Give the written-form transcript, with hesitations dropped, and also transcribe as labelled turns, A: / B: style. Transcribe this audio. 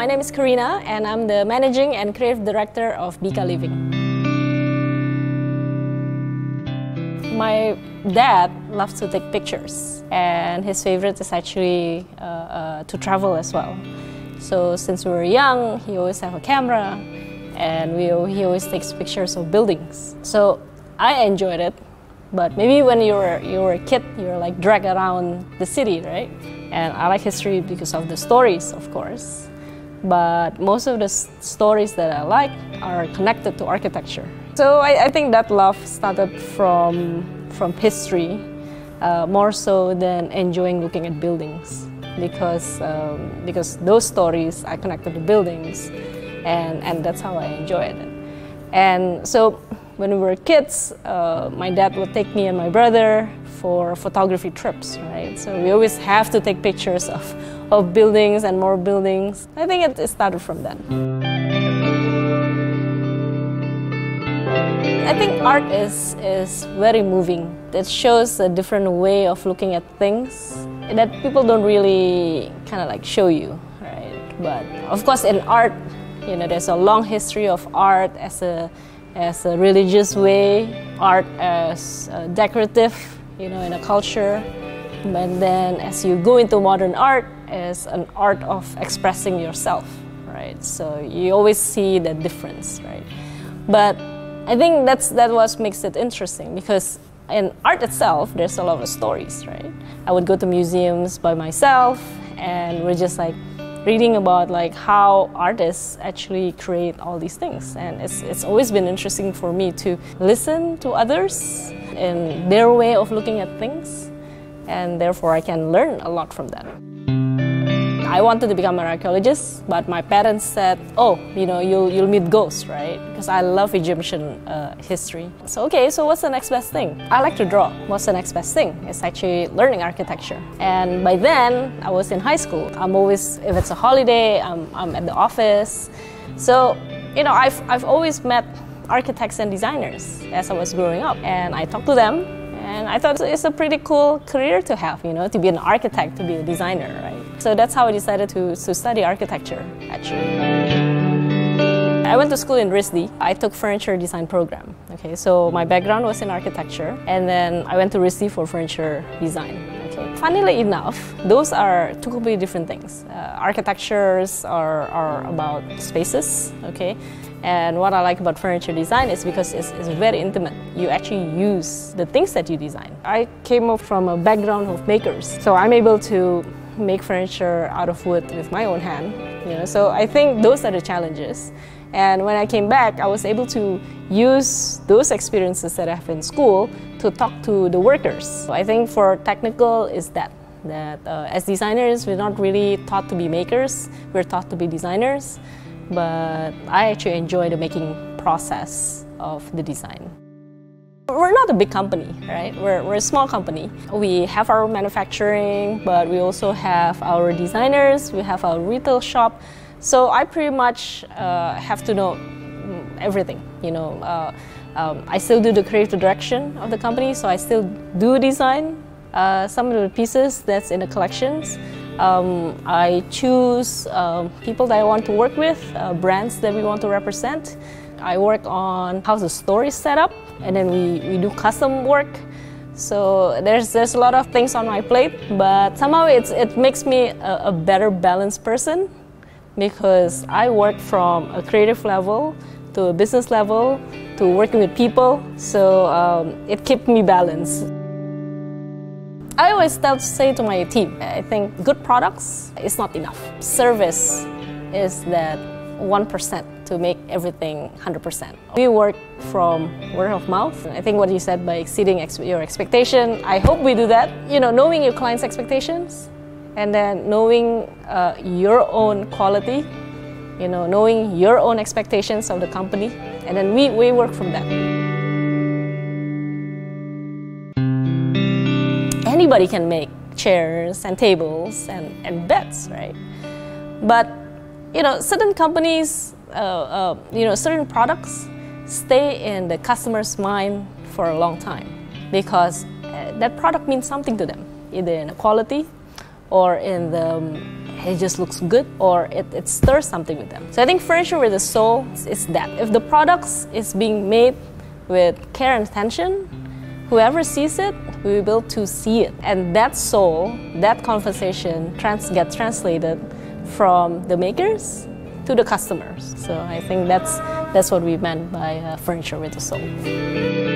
A: my name is Karina and I'm the Managing and Creative Director of Bika Living. My dad loves to take pictures and his favorite is actually to travel as well. So since we were young, he always have a camera and he always takes pictures of buildings. So I enjoyed it, but maybe when you were a kid, you were like dragged around the city, right? And I like history because of the stories, of course. But most of the stories that I like are connected to architecture. So I think that love started from history, more so than enjoying looking at buildings, because those stories are connected to buildings, and that's how I enjoyed it. And so when we were kids, my dad would take me and my brother for photography trips, right? So we always have to take pictures of buildings and more buildings. I think it started from then. I think art is very moving. It shows a different way of looking at things that people don't really kind of like show you, right? But of course in art, you know, there's a long history of art as a religious way, art as decorative, you know, in a culture. And then as you go into modern art, as an art of expressing yourself, right? So you always see the difference, right? But I think that's what makes it interesting, because in art itself, there's a lot of stories, right? I would go to museums by myself, and we're just like reading about like how artists actually create all these things. And it's always been interesting for me to listen to others and their way of looking at things, and therefore I can learn a lot from them. I wanted to become an archaeologist, but my parents said, oh, you know, you'll meet ghosts, right? Because I love Egyptian history. So okay, so what's the next best thing? I like to draw. What's the next best thing? It's actually learning architecture. And by then, I was in high school. I'm always, if it's a holiday, I'm at the office. So, you know, I've always met architects and designers as I was growing up. And I talked to them, and I thought it's a pretty cool career to have, you know, to be an architect, to be a designer, right? So that's how I decided to study architecture, actually. I went to school in RISD. I took furniture design program. Okay, so my background was in architecture, and then I went to RISD for furniture design. Okay. Funnily enough, those are two completely different things. Architectures are about spaces, okay? And what I like about furniture design is because it's very intimate. You actually use the things that you design. I came up from a background of makers, so I'm able to make furniture out of wood with my own hand. You know, so I think those are the challenges. And when I came back, I was able to use those experiences that I have in school to talk to the workers. So I think for technical is that as designers, we're not really taught to be makers, we're taught to be designers. But I actually enjoy the making process of the design. We're not a big company, right? We're a small company. We have our manufacturing, but we also have our designers, we have our retail shop. So I pretty much have to know everything, you know. I still do the creative direction of the company, so I still do design some of the pieces that's in the collections. I choose people that I want to work with, brands that we want to represent. I work on how the story is set up, and then we do custom work. So there's a lot of things on my plate, but somehow it makes me a better balanced person, because I work from a creative level to a business level to working with people. So it keeps me balanced. I always say to my team, I think good products is not enough. Service is that 1% to make everything 100%. We work from word of mouth. I think what you said, by exceeding your expectation, I hope we do that. You know, knowing your client's expectations, and then knowing your own quality, you know, knowing your own expectations of the company, and then we work from that. Anybody can make chairs and tables and beds, right? But you know, certain companies, you know, certain products stay in the customer's mind for a long time, because that product means something to them, either in quality or in the it just looks good, or it stirs something with them. So I think furniture with a soul is that. If the products is being made with care and attention, whoever sees it will be able to see it. And that soul, that conversation gets translated from the makers to the customers. So I think that's what we meant by furniture with a soul.